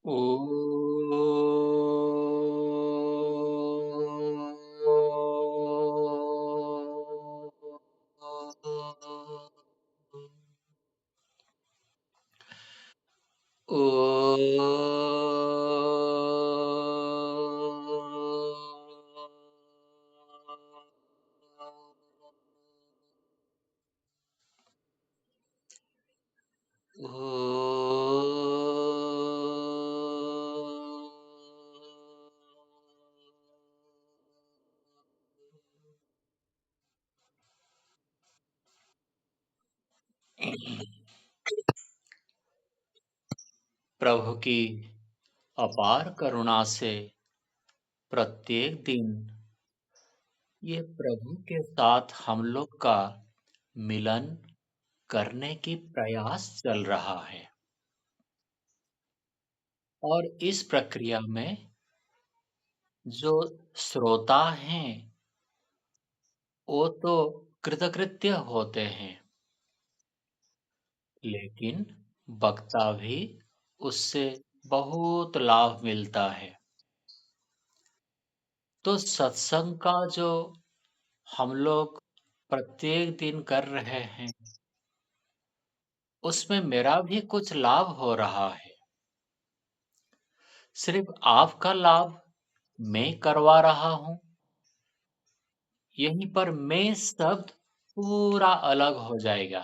ओ प्रभु की अपार करुणा से प्रत्येक दिन ये प्रभु के साथ हम लोग का मिलन करने की प्रयास चल रहा है और इस प्रक्रिया में जो श्रोता हैं वो तो कृतकृत्य होते हैं, लेकिन वक्ता भी उससे बहुत लाभ मिलता है। तो सत्संग का जो हम लोग प्रत्येक दिन कर रहे हैं, उसमें मेरा भी कुछ लाभ हो रहा है। सिर्फ आपका लाभ मैं करवा रहा हूँ, यहीं पर मैं शब्द पूरा अलग हो जाएगा।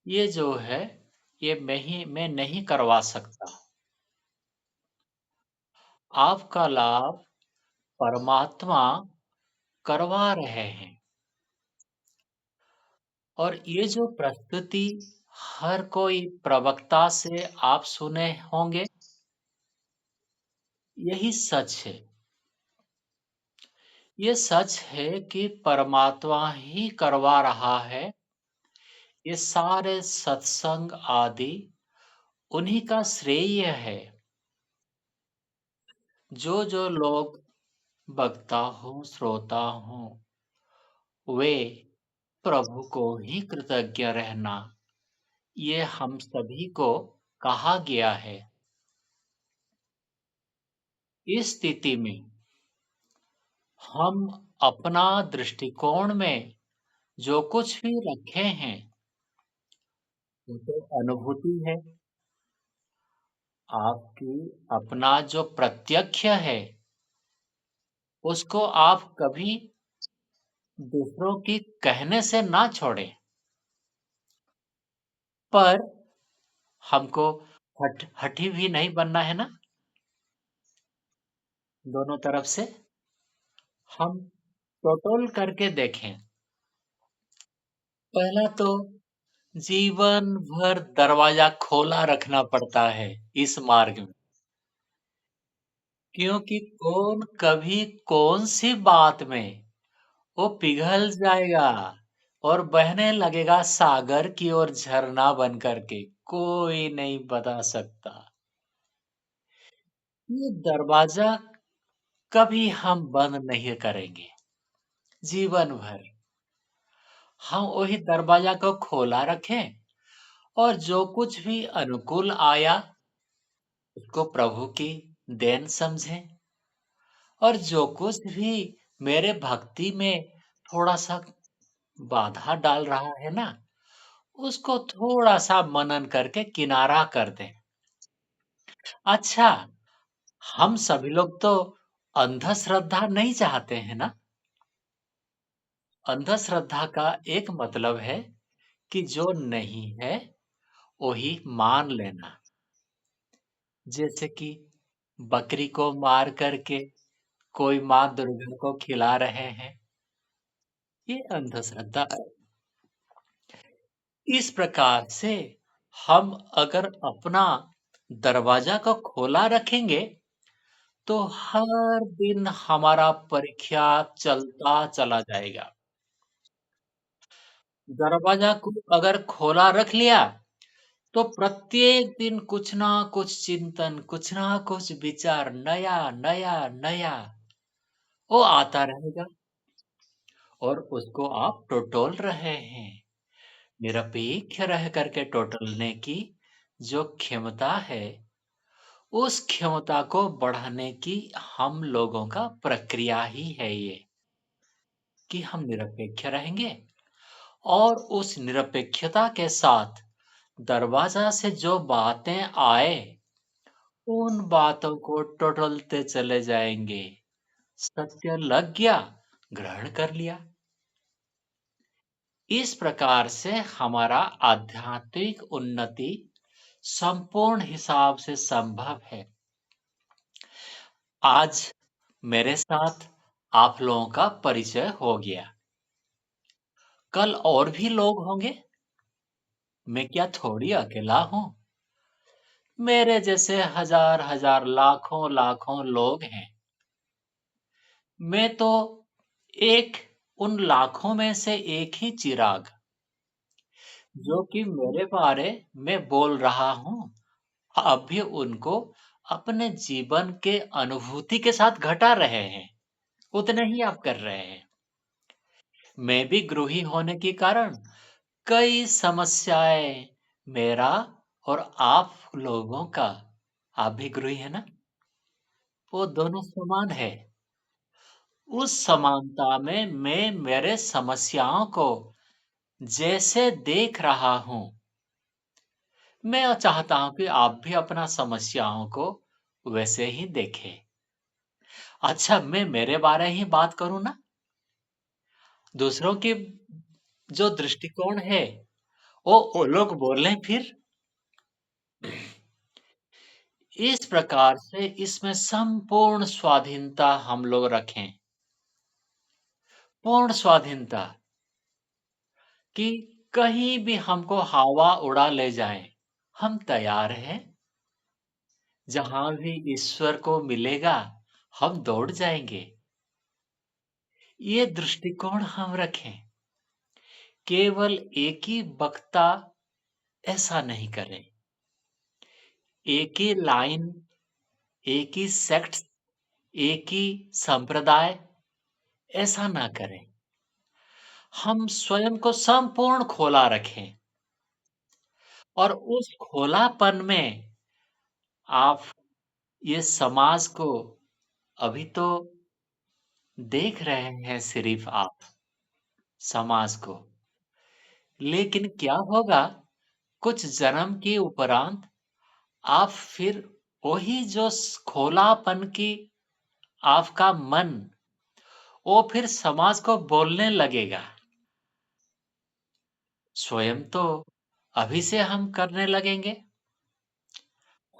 ये जो है, ये मैं नहीं करवा सकता। आपका लाभ परमात्मा करवा रहे हैं और ये जो प्रस्तुति हर कोई प्रवक्ता से आप सुने होंगे, यही सच है। ये सच है कि परमात्मा ही करवा रहा है। ये सारे सत्संग आदि उन्हीं का श्रेय है। जो लोग वक्ता हों, श्रोता हों, वे प्रभु को ही कृतज्ञ रहना, ये हम सभी को कहा गया है। इस स्थिति में हम अपना दृष्टिकोण में जो कुछ भी रखे हैं, वो तो अनुभूति है। आपकी अपना जो प्रत्यक्ष है, उसको आप कभी दूसरों की कहने से ना छोड़ें। पर हमको हठी भी नहीं बनना है ना, दोनों तरफ से। हम टोटल करके देखें। पहला तो जीवन भर दरवाजा खोला रखना पड़ता है इस मार्ग में, क्योंकि कौन कभी कौन सी बात में वो पिघल जाएगा और बहने लगेगा सागर की ओर झरना बन करके, कोई नहीं बता सकता। ये दरवाजा कभी हम बंद नहीं करेंगे जीवन भर। हम वही दरवाजा को खोला रखें और जो कुछ भी अनुकूल आया उसको प्रभु की देन समझें और जो कुछ भी मेरे भक्ति में थोड़ा सा बाधा डाल रहा है ना, उसको थोड़ा सा मनन करके किनारा कर दें। अच्छा, हम सभी लोग तो अंधश्रद्धा नहीं चाहते हैं ना। अंधश्रद्धा का एक मतलब है कि जो नहीं है वही मान लेना। जैसे कि बकरी को मार करके कोई माँ दुर्गा को खिला रहे हैं, ये अंधश्रद्धा है। इस प्रकार से हम अगर अपना दरवाजा को खोला रखेंगे, तो हर दिन हमारा परीक्षा चलता चला जाएगा। दरवाजा को अगर खोला रख लिया, तो प्रत्येक दिन कुछ ना कुछ चिंतन, कुछ ना कुछ विचार, नया, नया, नया, वो आता रहेगा और उसको आप टटोल रहे हैं। निरपेक्ष रह करके टटोलने की जो क्षमता है, उस क्षमता को बढ़ाने की हम लोगों का प्रक्रिया ही है ये, कि हम निरपेक्ष रहेंगे और उस निरपेक्षता के साथ दरवाजा से जो बातें आए, उन बातों को टटोलते चले जाएँगे। सत्य लग गया, ग्रहण कर लिया। इस प्रकार से हमारा आध्यात्मिक उन्नति संपूर्ण हिसाब से संभव है। आज मेरे साथ आप लोगों का परिचय हो गया। कल और भी लोग होंगे। मैं क्या थोड़ी अकेला हूँ। मेरे जैसे हजार-हजार, लाखों-लाखों लोग हैं। मैं तो एक उन लाखों में से एक ही चिराग, जो कि मेरे बारे में बोल रहा हूँ, आप भी उनको अपने जीवन के अनुभूति के साथ घटा रहे हैं। उतने ही आप कर रहे हैं। मैं भी गृही होने के कारण कई समस्याएँ मेरा और आप लोगों का, आप भी गृही हैं ना? वो दोनों समान है। उस समानता में मैं मेरे समस्याओं को जैसे देख रहा हूँ, मैं चाहता हूँ कि आप भी अपना समस्याओं को वैसे ही देखें। अच्छा, मैं मेरे बारे ही बात करूँ ना? दूसरों की जो दृष्टिकोण है, वो लोग बोलें फिर। इस प्रकार से इसमें संपूर्ण स्वाधीनता हम लोग रखें। पूर्ण स्वाधीनता कि कहीं भी हमको हवा उड़ा ले जाएँ, हम तैयार हैं। जहाँ भी ईश्वर को मिलेगा, हम दौड़ जाएँगे। ये दृष्टिकोण हम रखें। केवल एक ही वक्ता ऐसा नहीं करे। एक ही लाइन, एक ही सेक्ट, एक ही संप्रदाय ऐसा ना करें। हम स्वयं को संपूर्ण खोला रखें और उस खोलापन में आप ये समाज को अभी तो देख रहे हैं सिर्फ आप, समाज को। लेकिन क्या होगा कुछ जन्म के उपरांत आप फिर वही जो खोलापन की आपका मन, वो फिर समाज को बोलने लगेगा। स्वयं तो अभी से हम करने लगेंगे।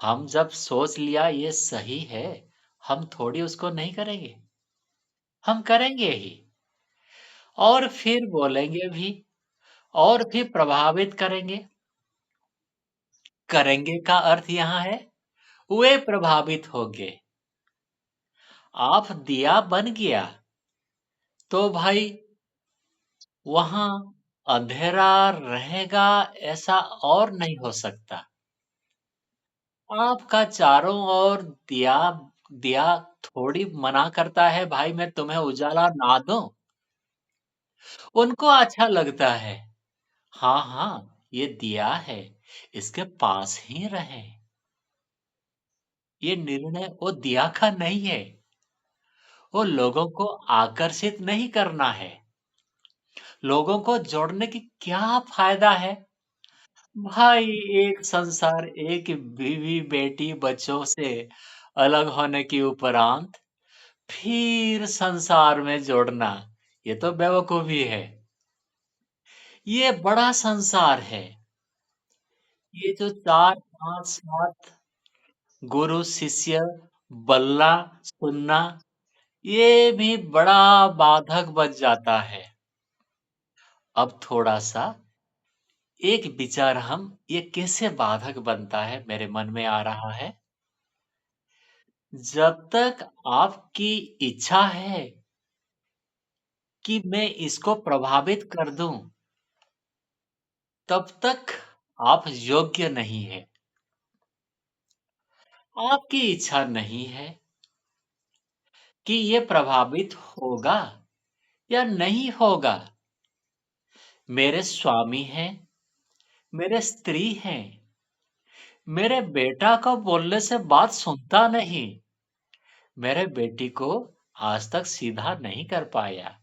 हम जब सोच लिया ये सही है, हम थोड़ी उसको नहीं करेंगे। हम करेंगे ही और फिर बोलेंगे भी और फिर प्रभावित करेंगे। करेंगे का अर्थ यहाँ है, वे प्रभावित होंगे। आप दिया बन गया, तो भाई वहाँ अंधेरा रहेगा ऐसा और नहीं हो सकता। आपका चारों ओर दिया दिया थोड़ी मना करता है भाई मैं तुम्हें उजाला ना दूँ। उनको अच्छा लगता है। हाँ, हाँ, ये दिया है, इसके पास ही रहें। ये निर्णय वो दिया का नहीं है। वो लोगों को आकर्षित नहीं करना है। लोगों को जोड़ने की क्या फ़ायदा है? भाई एक संसार, एक बीवी, बेटी, बच्चों से अलग होने के उपरांत फिर संसार में जोड़ना, ये तो बेवकूफ़ी है। ये बड़ा संसार है। ये जो 4, 5, 7 गुरु शिष्य बल्ला सुनना, ये भी बड़ा बाधक बन जाता है। अब थोड़ा-सा एक विचार हम ये कैसे बाधक बनता है मेरे मन में आ रहा है। जब तक आपकी इच्छा है कि मैं इसको प्रभावित कर दूँ, तब तक आप योग्य नहीं हैं। आपकी इच्छा नहीं है कि ये प्रभावित होगा या नहीं होगा। मेरे स्वामी हैं, मेरे स्त्री हैं, मेरे बेटा को बोलने से बात सुनता नहीं। मेरे बेटी को आज तक सीधा नहीं कर पाया।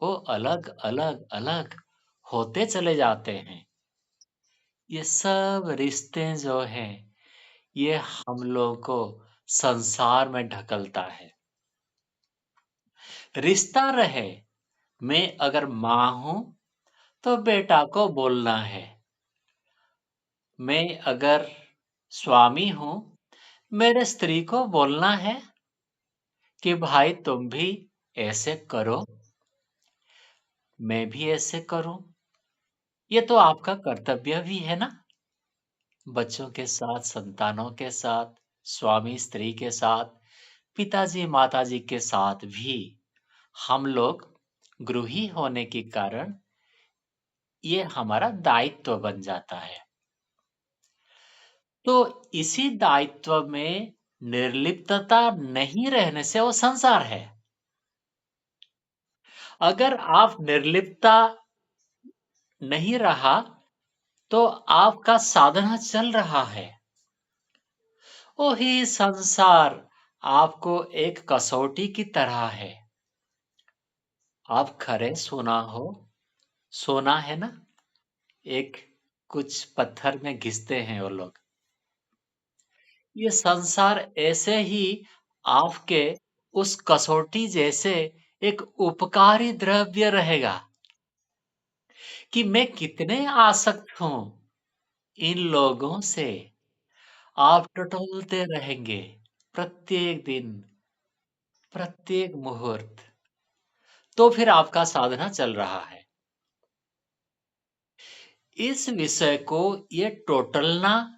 वो अलग, अलग, अलग होते चले जाते हैं। ये सब रिश्ते जो हैं, ये हम लोगों को संसार में ढकलता है। रिश्ता रहे, मैं अगर माँ हूँ, तो बेटा को बोलना है। मैं अगर स्वामी हूँ, मेरे स्त्री को बोलना है कि भाई तुम भी ऐसे करो, मैं भी ऐसे करूँ। ये तो आपका कर्तव्य भी है ना? बच्चों के साथ, संतानों के साथ, स्वामी स्त्री के साथ, पिताजी माताजी के साथ भी हम लोग गृही होने के कारण ये हमारा दायित्व बन जाता है। तो इसी दायित्व में निर्लिप्तता नहीं रहने से वो संसार है। अगर आप निर्लिप्तता नहीं रहा, तो आपका साधना चल रहा है। वही संसार आपको एक कसौटी की तरह है। आप खरे सोना हो, सोना है ना? एक कुछ पत्थर में घिसते हैं वो लोग। ये संसार ऐसे ही आपके उस कसौटी जैसे एक उपकारी द्रव्य रहेगा कि मैं कितने आसक्त हूँ इन लोगों से। आप टटोलते रहेंगे प्रत्येक दिन, प्रत्येक मुहूर्त। तो फिर आपका साधना चल रहा है। इस विषय को ये टोटलना,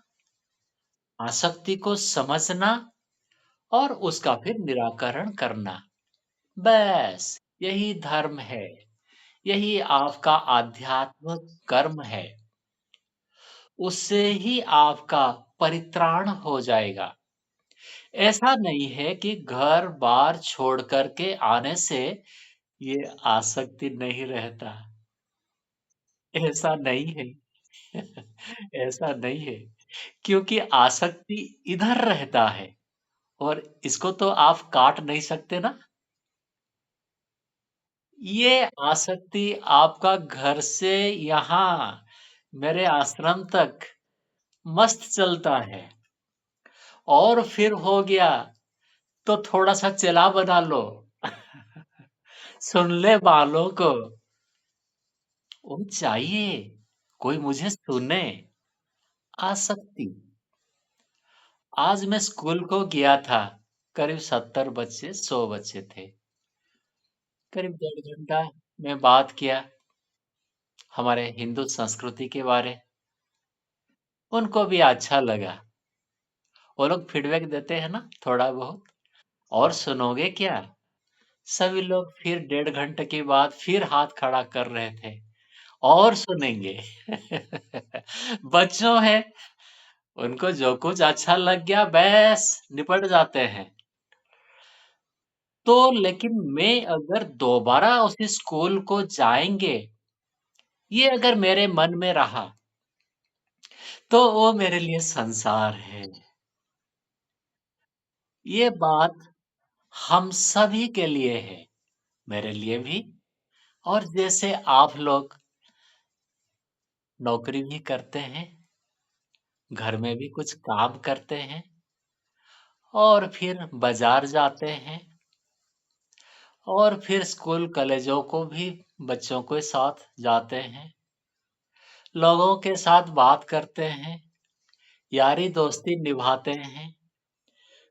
आसक्ति को समझना और उसका फिर निराकरण करना, बस यही धर्म है। यही आपका आध्यात्मिक कर्म है। उससे ही आपका परित्राण हो जाएगा। ऐसा नहीं है कि घर-बार छोड़ कर के आने से ये आसक्ति नहीं रहता। ऐसा नहीं है। ऐसा नहीं है, क्योंकि आसक्ति इधर रहता है और इसको तो आप काट नहीं सकते ना। ये आसक्ति आपका घर से यहाँ मेरे आश्रम तक मस्त चलता है और फिर हो गया तो थोड़ा-सा चेला बना लो। सुन ले वालों को, वो चाहिए, कोई मुझे सुने। आसक्ति। आज मैं स्कूल को गया था, करीब 70 बच्चे, 100 बच्चे थे। करीब डेढ़ घंटा मैं बात किया हमारे हिंदू संस्कृति के बारे। उनको भी अच्छा लगा। वो लोग फीडबैक देते हैं ना थोड़ा बहुत, और सुनोगे क्या? सभी लोग फिर डेढ़ घंटे के बाद फिर हाथ खड़ा कर रहे थे, और सुनेंगे। बच्चों हैं, उनको जो कुछ अच्छा लग गया बस निपट जाते हैं। तो लेकिन मैं अगर दोबारा उसी स्कूल को जाएँगे, ये अगर मेरे मन में रहा, तो वो मेरे लिए संसार है। ये बात हम सभी के लिए है, मेरे लिए भी। और जैसे आप लोग नौकरी भी करते हैं, घर में भी कुछ काम करते हैं और फिर बाज़ार जाते हैं और फिर स्कूल कॉलेजों को भी बच्चों के साथ जाते हैं, लोगों के साथ बात करते हैं, यारी दोस्ती निभाते हैं,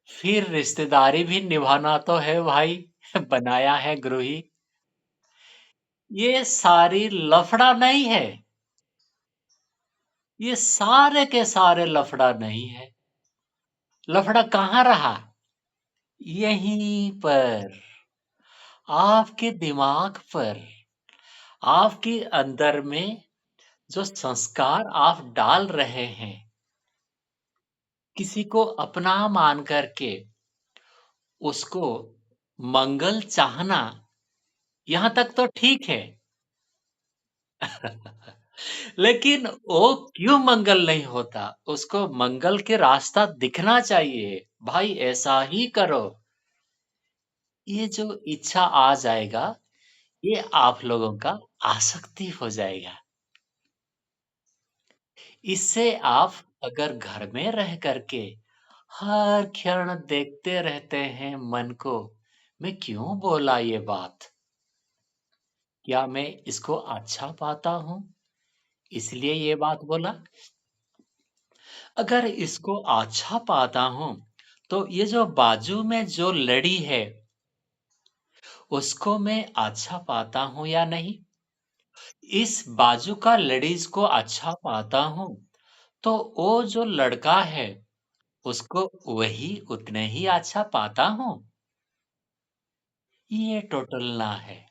फिर रिश्तेदारी भी निभाना तो है भाई, बनाया है गृही। ये सारी लफड़ा नहीं है, ये सारे के सारे लफड़ा नहीं है। लफड़ा कहाँ रहा? यहीं पर, आपके दिमाग पर, आपके अंदर में जो संस्कार आप डाल रहे हैं, किसी को अपना मान करके उसको मंगल चाहना, यहाँ तक तो ठीक है। लेकिन वो क्यों मंगल नहीं होता? उसको मंगल के रास्ता दिखना चाहिए। भाई ऐसा ही करो। ये जो इच्छा आ जाएगा, ये आप लोगों का आसक्ति हो जाएगा। इससे आप अगर घर में रह कर के हर क्षण देखते रहते हैं मन को, मैं क्यों बोला ये बात? क्या मैं इसको अच्छा पाता हूँ, इसलिए ये बात बोला? अगर इसको अच्छा पाता हूँ, तो ये जो बाजू में जो लड़ी है, उसको मैं अच्छा पाता हूँ या नहीं? इस बाजू का लड़ीज को अच्छा पाता हूँ, तो वो जो लड़का है, उसको वही उतने ही अच्छा पाता हूँ। ये टोटलना है।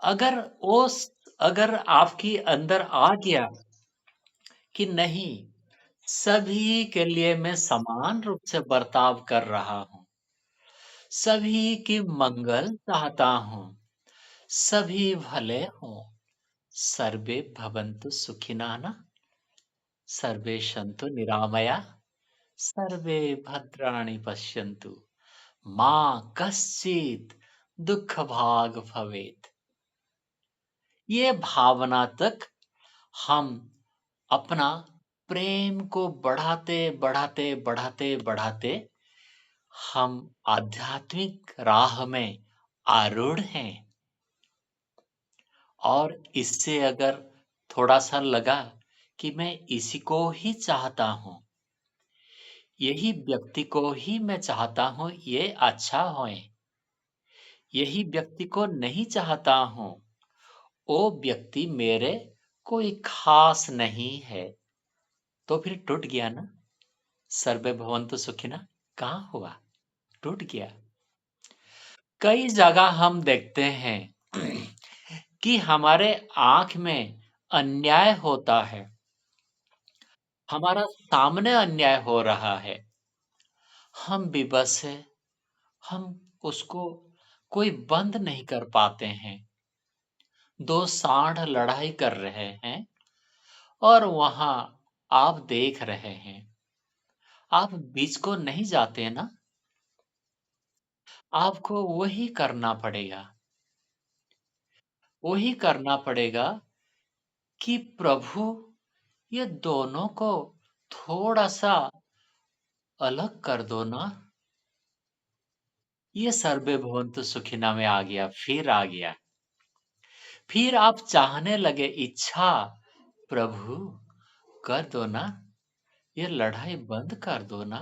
अगर ओस अगर आपके अंदर आ गया कि नहीं, सभी के लिए मैं समान रूप से बर्ताव कर रहा हूँ, सभी की मंगल चाहता हूँ, सभी भले हों, सर्वे भवन्तु सुखिनः ना, सर्वे सन्तु निरामया, सर्वे भद्राणि पश्यन्तु, मा कश्चित् दुःख भाग भवेत्। ये भावना तक हम अपना प्रेम को बढ़ाते, बढ़ाते, बढ़ाते, बढ़ाते हम आध्यात्मिक राह में आरूढ़ हैं। और इससे अगर थोड़ा-सा लगा कि मैं इसी को ही चाहता हूँ, यही व्यक्ति को ही मैं चाहता हूँ ये अच्छा होए, यही व्यक्ति को नहीं चाहता हूँ, वो व्यक्ति मेरे कोई ख़ास नहीं है, तो फिर टूट गया ना, सर्वे भवन्तु सुखिनः कहाँ हुआ? टूट गया। कई जगह हम देखते हैं कि हमारे आँख में अन्याय होता है, हमारा सामने अन्याय हो रहा है, हम विवश हैं, हम उसको कोई बंद नहीं कर पाते हैं। 2 साँड़ लड़ाई कर रहे हैं और वहाँ आप देख रहे हैं। आप बीच को नहीं जाते ना, आपको वही करना पड़ेगा। वही करना पड़ेगा कि प्रभु ये दोनों को थोड़ा-सा अलग कर दो ना। ये सर्वे भवन्तु सुखिनः में आ गया, फिर आ गया। फिर आप चाहने लगे इच्छा, प्रभु कर दो ना, ये लड़ाई बंद कर दो ना।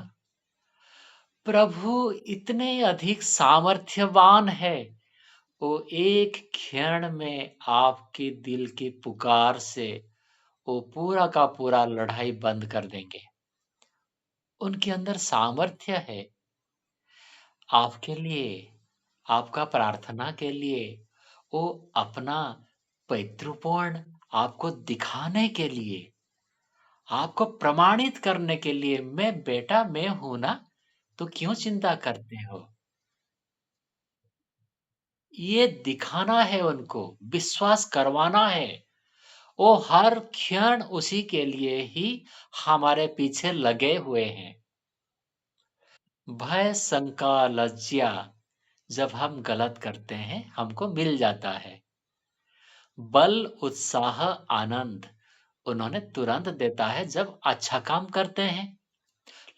प्रभु इतने अधिक सामर्थ्यवान है, वो एक क्षण में आपके दिल की पुकार से वो पूरा का पूरा लड़ाई बंद कर देंगे। उनके अंदर सामर्थ्य है आपके लिए, आपका प्रार्थना के लिए, वो अपना पितृपण आपको दिखाने के लिए, आपको प्रमाणित करने के लिए, मैं बेटा मैं हूँ ना, तो क्यों चिंता करते हो? ये दिखाना है उनको, विश्वास करवाना है। वो हर क्षण उसी के लिए ही हमारे पीछे लगे हुए हैं। भय, शंका, लज्जा जब हम गलत करते हैं, हमको मिल जाता है। बल, उत्साह, आनंद उन्होंने तुरंत देता है जब अच्छा काम करते हैं।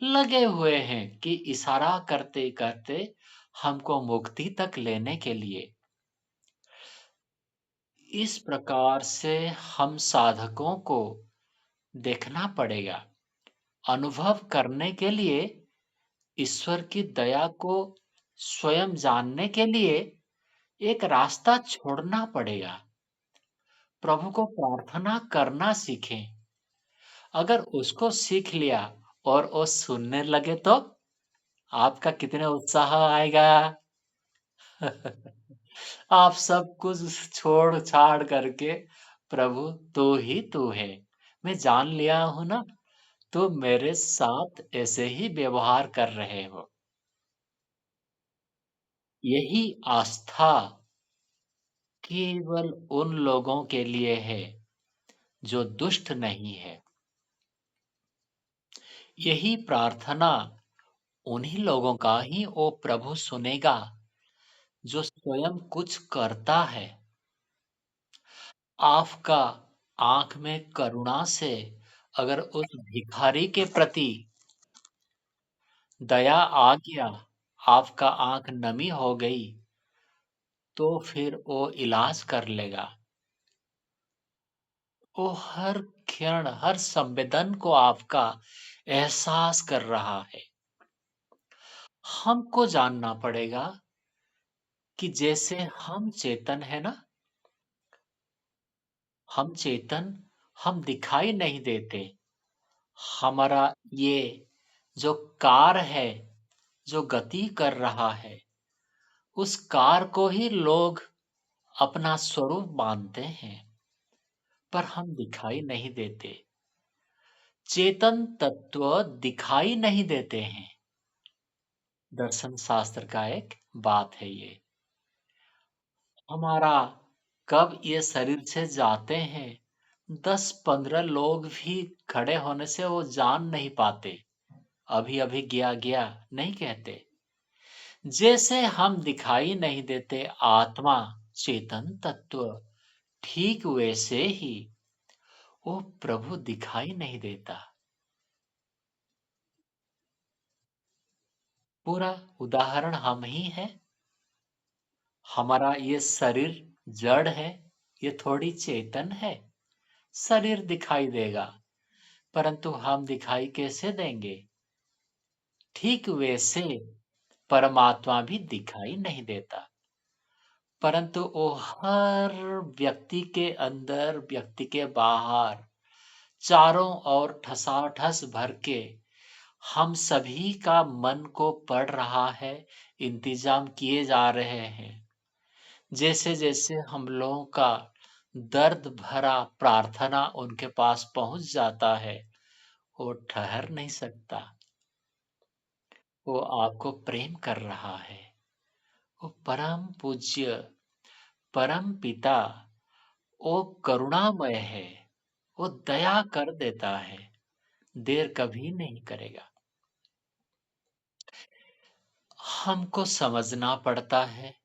लगे हुए हैं कि इशारा करते-करते हमको मुक्ति तक लेने के लिए। इस प्रकार से हम साधकों को देखना पड़ेगा। अनुभव करने के लिए, ईश्वर की दया को स्वयं जानने के लिए एक रास्ता छोड़ना पड़ेगा। प्रभु को प्रार्थना करना सीखें। अगर उसको सीख लिया और वो सुनने लगे तो आपका कितने उत्साह आएगा। आप सब कुछ छोड़-छाड़ करके प्रभु तू ही तू है। मैं जान लिया हूँ ना, तुम मेरे साथ ऐसे ही व्यवहार कर रहे हो। यही आस्था केवल उन लोगों के लिए है जो दुष्ट नहीं है। यही प्रार्थना उन्हीं लोगों का ही वो प्रभु सुनेगा जो स्वयं कुछ करता है। आपका आंख में करुणा से अगर उस भिखारी के प्रति दया आ गया, आपका आंख नमी हो गई, तो फिर वो इलाज कर लेगा। वो हर क्षण, हर संवेदन को आपका एहसास कर रहा है। हमको जानना पड़ेगा कि जैसे हम चेतन है ना, हम चेतन, हम दिखाई नहीं देते। हमारा ये जो कार है, जो गति कर रहा है, उस कार को ही लोग अपना स्वरूप मानते हैं, पर हम दिखाई नहीं देते। चेतन तत्व दिखाई नहीं देते हैं। दर्शन शास्त्र का एक बात है ये। हमारा कब ये शरीर से जाते हैं, 10-15 लोग भी खड़े होने से वो जान नहीं पाते। अभी-अभी गया नहीं कहते। जैसे हम दिखाई नहीं देते आत्मा, चेतन तत्व, ठीक वैसे ही वो प्रभु दिखाई नहीं देता। पूरा उदाहरण हम ही हैं। हमारा ये शरीर जड़ है, ये थोड़ी चेतन है। शरीर दिखाई देगा, परंतु हम दिखाई कैसे देंगे? ठीक वैसे परमात्मा भी दिखाई नहीं देता, परंतु वो हर व्यक्ति के अंदर, व्यक्ति के बाहर, चारों ओर ठसाठस भर के हम सभी का मन को पढ़ रहा है, इंतजाम किए जा रहे हैं। जैसे-जैसे हम लोगों का दर्द भरा प्रार्थना उनके पास पहुँच जाता है, वो ठहर नहीं सकता। वो आपको प्रेम कर रहा है। वो परम पूज्य, परम पिता, वो करुणामय है। वो दया कर देता है, देर कभी नहीं करेगा। हमको समझना पड़ता है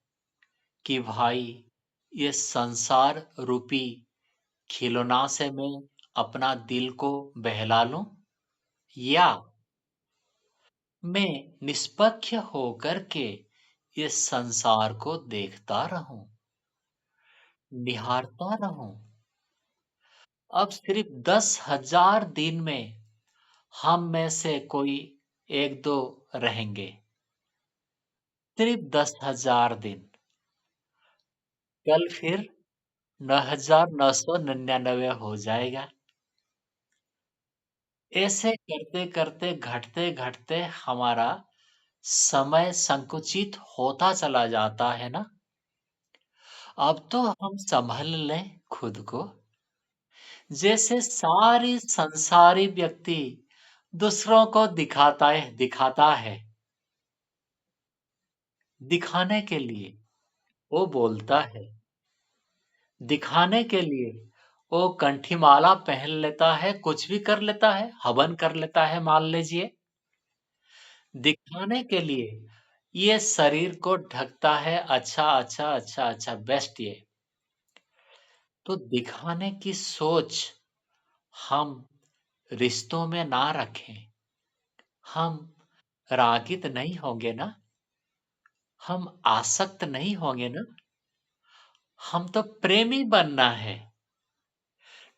कि भाई ये संसार रूपी खिलौना से मैं अपना दिल को बहला लूं, या मैं निष्पक्ष होकर के इस संसार को देखता रहूं, निहारता रहूं। अब सिर्फ 10,000 दिन में हम में से कोई 1-2 रहेंगे। सिर्फ 10,000 दिन। कल फिर 9,999 हो जाएगा। ऐसे करते-करते, घटते-घटते हमारा समय संकुचित होता चला जाता है ना? अब तो हम सँभल लें खुद को। जैसे सारी संसारी व्यक्ति दूसरों को दिखाता है, दिखाने के लिए। वो बोलता है, दिखाने के लिए। वो कंठीमाला पहन लेता है, कुछ भी कर लेता है, हवन कर लेता है मान लीजिए। दिखाने के लिए ये शरीर को ढकता है, अच्छा, बेस्ट ये। तो दिखाने की सोच हम रिश्तों में ना रखें। हम रागित नहीं होंगे ना? हम आसक्त नहीं होंगे ना? हम तो प्रेमी बनना है।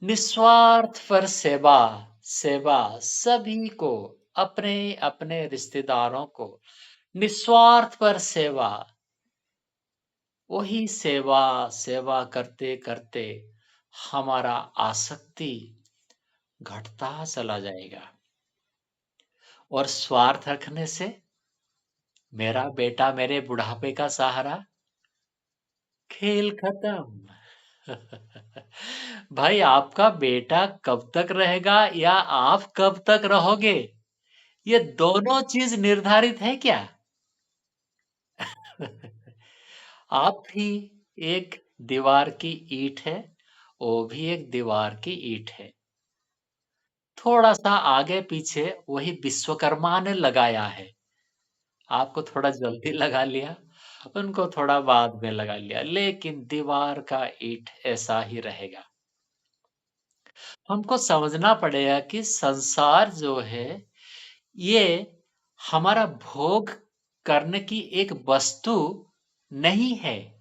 निस्वार्थ पर सेवा, सेवा सभी को, अपने-अपने रिश्तेदारों को निस्वार्थ पर सेवा। वही सेवा, सेवा करते-करते हमारा आसक्ति घटता चला जाएगा। और स्वार्थ रखने से मेरा बेटा मेरे बुढ़ापे का सहारा, खेल खत्म। भाई आपका बेटा कब तक रहेगा या आप कब तक रहोगे? ये दोनों चीज़ निर्धारित है क्या? आप भी एक दीवार की ईंट है वो भी एक दीवार की ईंट है। थोड़ा सा आगे पीछे वही विश्वकर्मा ने लगाया है। आपको थोड़ा जल्दी लगा लिया, उनको थोड़ा बाद में लगा लिया, लेकिन दीवार का ईंट ऐसा ही रहेगा। हमको समझना पड़ेगा कि संसार जो है, ये हमारा भोग करने की एक वस्तु नहीं है।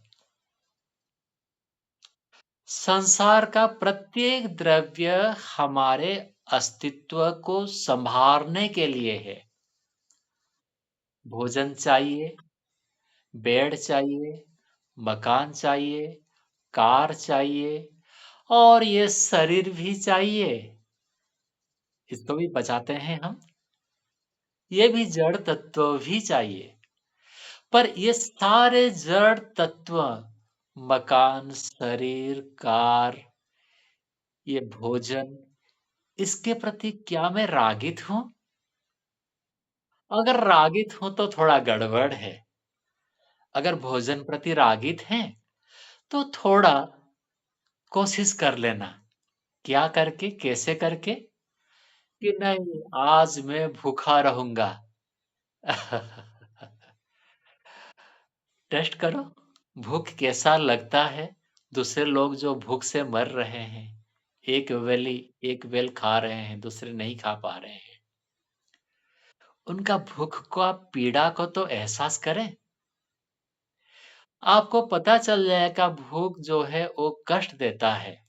संसार का प्रत्येक द्रव्य हमारे अस्तित्व को संभालने के लिए है। भोजन चाहिए, बेड चाहिए, मकान चाहिए, कार चाहिए और ये शरीर भी चाहिए। इसको भी बचाते हैं हम। ये भी जड़ तत्व भी चाहिए। पर ये सारे जड़ तत्व मकान, शरीर, कार, ये भोजन, इसके प्रति क्या मैं रागित हूँ? अगर रागित हूँ तो थोड़ा गड़बड़ है। अगर भोजन प्रति रागित हैं, तो थोड़ा कोशिश कर लेना। क्या करके, कैसे करके? कि नहीं, आज मैं भूखा रहूँगा। टेस्ट करो, भूख कैसा लगता है? दूसरे लोग जो भूख से मर रहे हैं, एक बेल खा रहे हैं, दूसरे नहीं खा पा रहे हैं। उनका भूख का पीड़ा को तो एहसास करें। आपको पता चल जाएगा भूख जो है वो कष्ट देता है।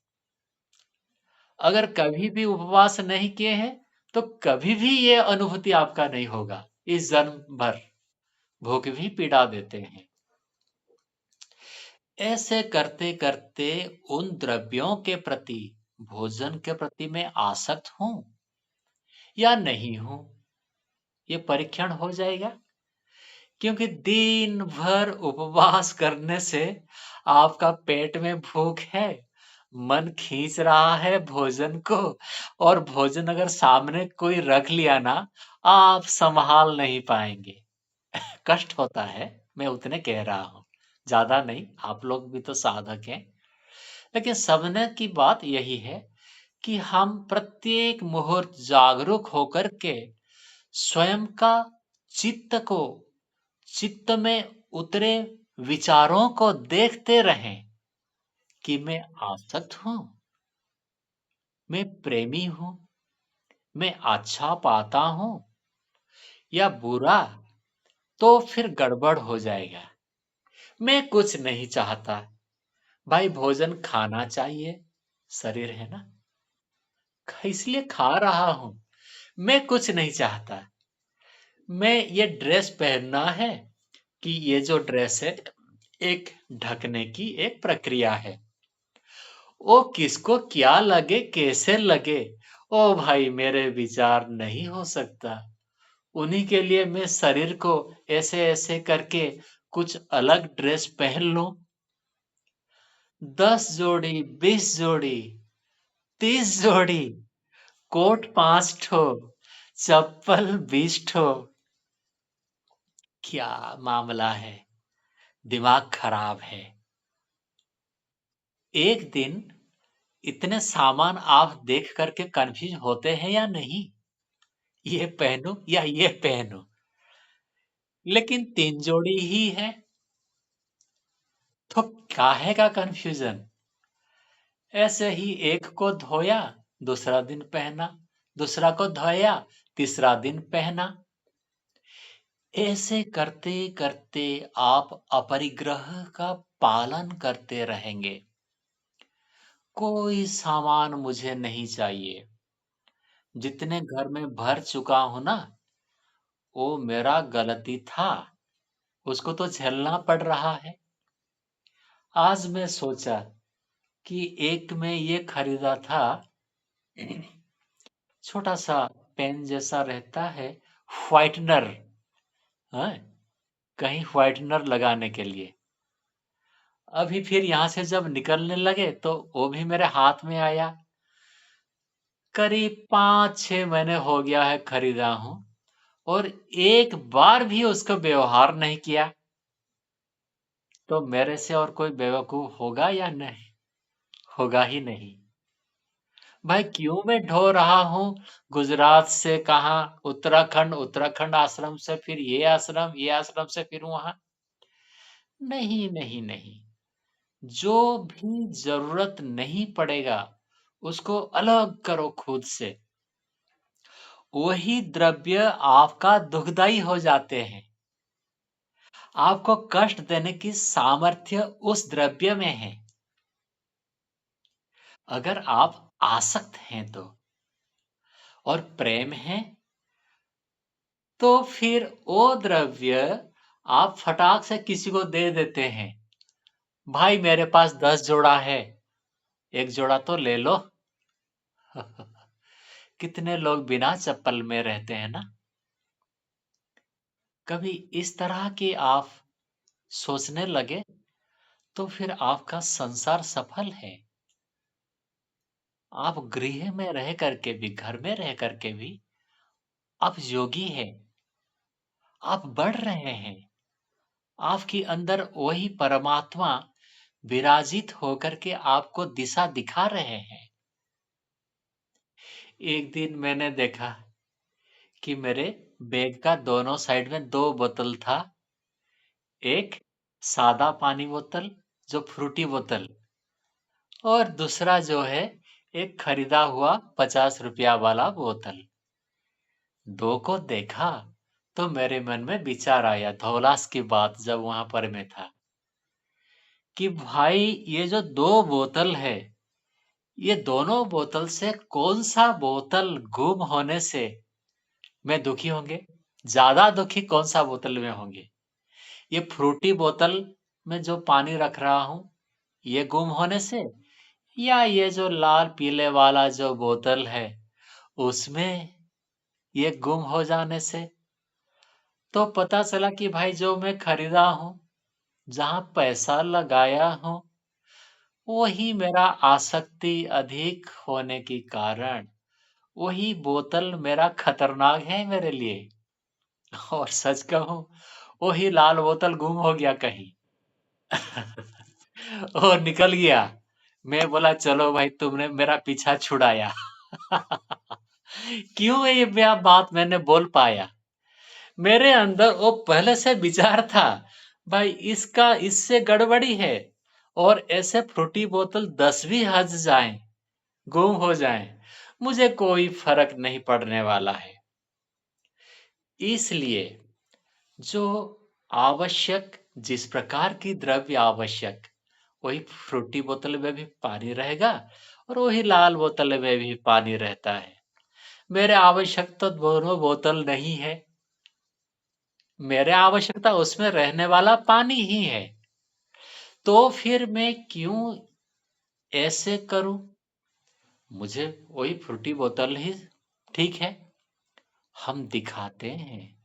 अगर कभी भी उपवास नहीं किए हैं, तो कभी भी ये अनुभूति आपका नहीं होगा, इस जन्म भर। भूख भी पीड़ा देते हैं। ऐसे करते-करते उन द्रव्यों के प्रति, भोजन के प्रति मैं आसक्त हूँ या नहीं हूँ, ये परीक्षण हो जाएगा। क्योंकि दिन भर उपवास करने से आपका पेट में भूख है, मन खींच रहा है भोजन को और भोजन अगर सामने कोई रख लिया ना, आप संभाल नहीं पाएँगे। कष्ट होता है, मैं उतने कह रहा हूँ, ज़्यादा नहीं, आप लोग भी तो साधक हैं। लेकिन समझने की बात यही है कि हम प्रत्येक मुहूर्त जागरूक होकर के स्वयं का चित्त को चित्त में उतरे विचारों को देखते रहें कि मैं आसक्त हूँ, मैं प्रेमी हूँ, मैं अच्छा पाता हूँ या बुरा, तो फिर गड़बड़ हो जाएगा। मैं कुछ नहीं चाहता। भाई भोजन खाना चाहिए, शरीर है ना? इसलिए खा रहा हूँ। मैं कुछ नहीं चाहता। मैं ये ड्रेस पहनना है कि ये जो ड्रेस है, एक ढकने की एक प्रक्रिया है। वो किसको क्या लगे, कैसे लगे, ओ भाई मेरे विचार नहीं हो सकता। उन्हीं के लिए मैं शरीर को ऐसे-ऐसे करके कुछ अलग ड्रेस पहन लूँ। 10 जोड़ी, 20 जोड़ी, 30 जोड़ी, कोट 5 ठो, चप्पल 20 ठो। क्या मामला है? दिमाग खराब है। एक दिन इतने सामान आप देख कर के कन्फ्यूज़ होते हैं या नहीं? ये पहनूँ या ये पहनूँ? लेकिन 3 जोड़ी ही है, तो काहे का कन्फ्यूज़न? ऐसे ही एक को धोया, दूसरा दिन पहना, दूसरा को धोया, तीसरा दिन पहना। ऐसे करते-करते आप अपरिग्रह का पालन करते रहेंगे। कोई सामान मुझे नहीं चाहिए। जितने घर में भर चुका हूँ ना, वो मेरा गलती था। उसको तो झेलना पड़ रहा है। आज मैं सोचा कि एक मैं ये खरीदा था, छोटा-सा पेन जैसा रहता है, व्हाइटनर, हैं? कहीं व्हाइटनर लगाने के लिए। अभी फिर यहाँ से जब निकलने लगे तो वो भी मेरे हाथ में आया। करीब 5-6 महीने हो गया है खरीदा हूँ और एक बार भी उसका व्यवहार नहीं किया। तो मेरे से और कोई बेवकूफ़ होगा या नहीं? होगा ही नहीं। भाई क्यों मैं ढो रहा हूँ गुजरात से कहाँ उत्तराखंड, उत्तराखंड आश्रम से फिर ये आश्रम से फिर वहाँ। नहीं, नहीं, नहीं। जो भी ज़रूरत नहीं पड़ेगा, उसको अलग करो खुद से। वही द्रव्य आपका दुखदाई हो जाते हैं। आपको कष्ट देने की सामर्थ्य उस द्रव्य में है। अगर आप आसक्त हैं तो और प्रेम है, तो फिर वो द्रव्य आप फटाक से किसी को दे देते हैं। भाई मेरे पास 10 जोड़ा है, एक जोड़ा तो ले लो। कितने लोग बिना चप्पल में रहते हैं ना? कभी इस तरह की आप सोचने लगे, तो फिर आपका संसार सफल है। आप गृह में रह करके भी, घर में रह करके भी आप योगी हैं, आप बढ़ रहे हैं। आपके अंदर वही परमात्मा विराजित होकर के आपको दिशा दिखा रहे हैं। एक दिन मैंने देखा कि मेरे बैग का दोनों साइड में 2 बोतल था। एक सादा पानी बोतल, जो फ्रूटी बोतल, और दूसरा जो है एक खरीदा हुआ 50 रुपया वाला बोतल। 2 को देखा तो मेरे मन में विचार आया धौलास की बात जब वहां पर मैं था कि भाई ये जो 2 बोतल है, ये दोनों बोतल से कौन सा बोतल गुम होने से मैं दुखी होंगे? ज्यादा दुखी कौन सा बोतल में होंगे? ये फ्रूटी बोतल में जो पानी रख रहा हूं, ये गुम होने से, या ये जो लाल पीले वाला जो बोतल है उसमें ये गुम हो जाने से? तो पता चला कि भाई जो मैं खरीदा हूं, जहां पैसा लगाया हूं, वही मेरा आसक्ति अधिक होने के कारण वही बोतल मेरा खतरनाक है मेरे लिए। और सच कहूं, वही लाल बोतल गुम हो गया कहीं। और निकल गया। मैं बोला चलो भाई तुमने मेरा पीछा छुड़ाया। क्यों ये बात मैंने बोल पाया? मेरे अंदर वो पहले से विचार था, भाई इसका इससे गड़बड़ी है, और ऐसे फ्रूटी बोतल 10 भी हज जाएं, गुम हो जाएं, मुझे कोई फर्क नहीं पड़ने वाला है। इसलिए जो आवश्यक, जिस प्रकार की द्रव्य आवश्यक, वही फ्रूटी बोतल में भी पानी रहेगा और वही लाल बोतल में भी पानी रहता है। मेरे आवश्यक तो दोनों बोतल नहीं है। मेरे आवश्यकता उसमें रहने वाला पानी ही है। तो फिर मैं क्यों ऐसे करूं? मुझे वही फ्रूटी बोतल ही ठीक है। हम दिखाते हैं,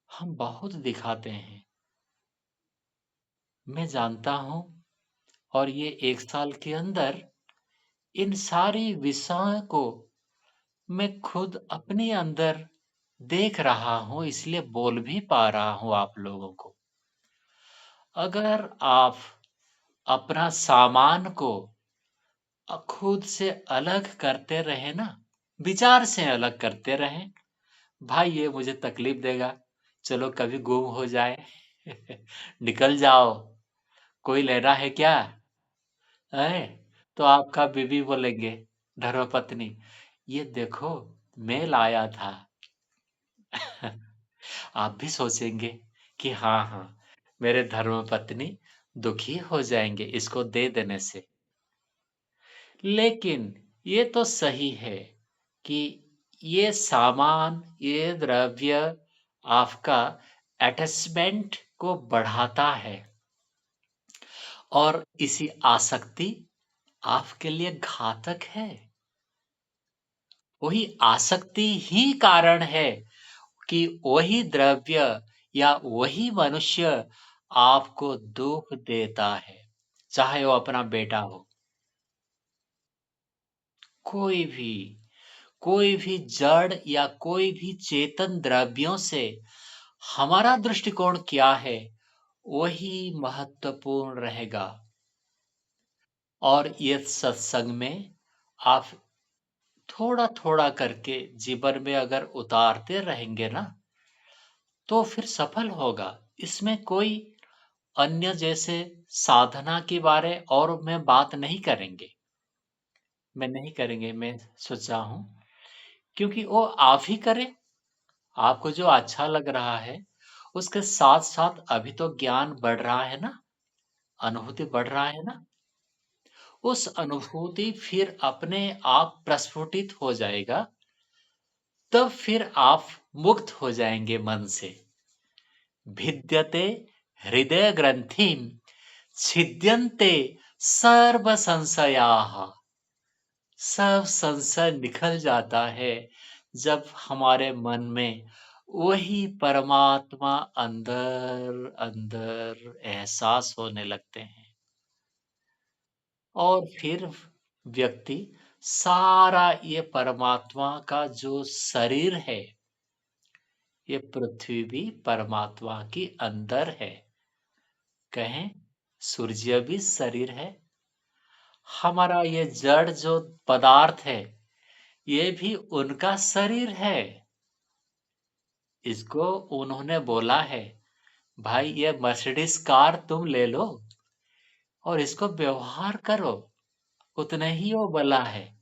हम बहुत दिखाते हैं। मैं जानता हूं, और ये 1 साल के अंदर इन सारी विषयों को मैं खुद अपने अंदर देख रहा हूं, इसलिए बोल भी पा रहा हूं आप लोगों को। अगर आप अपना सामान को खुद से अलग करते रहे ना, विचार से अलग करते रहें, भाई ये मुझे तकलीफ देगा, चलो कभी गुम हो जाए। निकल जाओ, कोई लेना है क्या? है? तो आपका बीवी बोलेंगे, धर्मपत्नी, ये देखो मैं लाया था। आप भी सोचेंगे कि हाँ, हाँ, मेरे धर्मपत्नी दुखी हो जाएंगे इसको दे देने से। लेकिन ये तो सही है कि ये सामान, ये द्रव्य आपका अटैचमेंट को बढ़ाता है, और इसी आसक्ति आपके लिए घातक है। वही आसक्ति ही कारण है कि वही द्रव्य या वही मनुष्य आपको दुःख देता है, चाहे वो अपना बेटा हो। कोई भी, कोई भी जड़ या कोई भी चेतन द्रव्यों से हमारा दृष्टिकोण क्या है, वही महत्वपूर्ण रहेगा। और ये सत्संग में आप थोड़ा-थोड़ा करके जीवन में अगर उतारते रहेंगे ना, तो फिर सफल होगा। इसमें कोई अन्य जैसे साधना के बारे और में बात नहीं करेंगे। मैं सोचा हूँ, क्योंकि वो आप ही करें, आपको जो अच्छा लग रहा है, उसके साथ-साथ अभी तो ज्ञान बढ़ रहा है ना, अनुभूति बढ़ रहा है ना, उस अनुभूति फिर अपने आप प्रस्फुटित हो जाएगा, तब फिर आप मुक्त हो जाएँगे मन से। भिद्यते हृदयग्रन्थिं छिद्यन्ते सर्व संशयाः। सब संशय निकल जाता है जब हमारे मन में वही परमात्मा अंदर अंदर एहसास होने लगते हैं, और फिर व्यक्ति सारा ये परमात्मा का जो शरीर है, ये पृथ्वी भी परमात्मा की अंदर है। कहें सूर्य भी शरीर है, हमारा ये जड़ जो पदार्थ है, ये भी उनका शरीर है। इसको उन्होंने बोला है, भाई ये मर्सिडीज कार तुम ले लो और इसको व्यवहार करो, उतना ही वो भला है।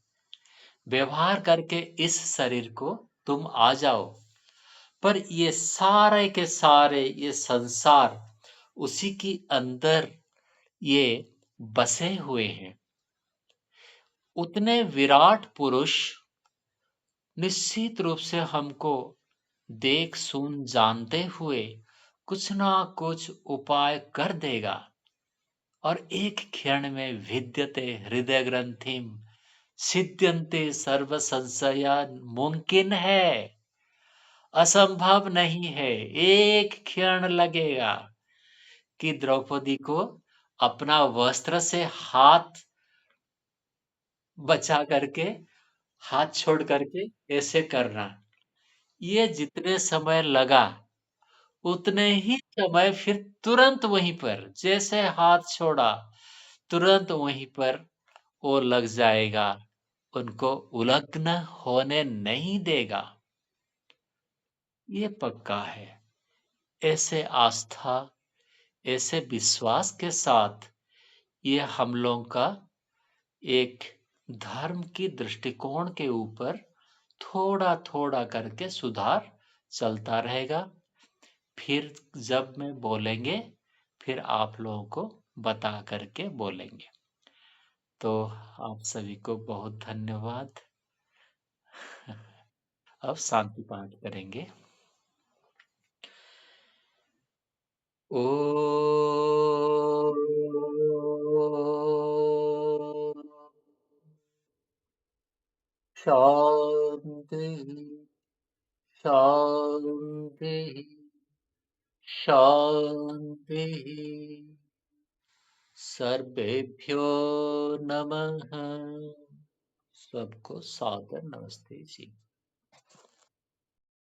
व्यवहार करके इस शरीर को तुम आ जाओ। पर ये सारे के सारे ये संसार उसी के अंदर ये बसे हुए हैं। उतने विराट पुरुष निश्चित रूप से हमको देख सुन जानते हुए कुछ ना कुछ उपाय कर देगा, और एक क्षण में भिद्यते हृदय ग्रंथिम सिद्ध्यन्ते सर्व संशया। मुमकिन है, असंभव नहीं है। एक क्षण लगेगा कि द्रौपदी को अपना वस्त्र से हाथ बचा करके, हाथ छोड़ करके ऐसे करना। ये जितने समय लगा, उतने ही समय फिर तुरंत वहीं पर जैसे हाथ छोड़ा, तुरंत वहीं पर वो लग जाएगा, उनको उलग्न होने नहीं देगा। ये पक्का है। ऐसे आस्था, ऐसे विश्वास के साथ ये हम लोगों का एक धर्म की दृष्टिकोण के ऊपर थोड़ा-थोड़ा करके सुधार चलता रहेगा। फिर जब मैं बोलेंगे, फिर आप लोगों को बता करके बोलेंगे। तो आप सभी को बहुत धन्यवाद। अब शांति पाठ करेंगे। ओम शांति शांति शांति। सर्वेभ्यो नमः। सबको सादर नमस्ते जी।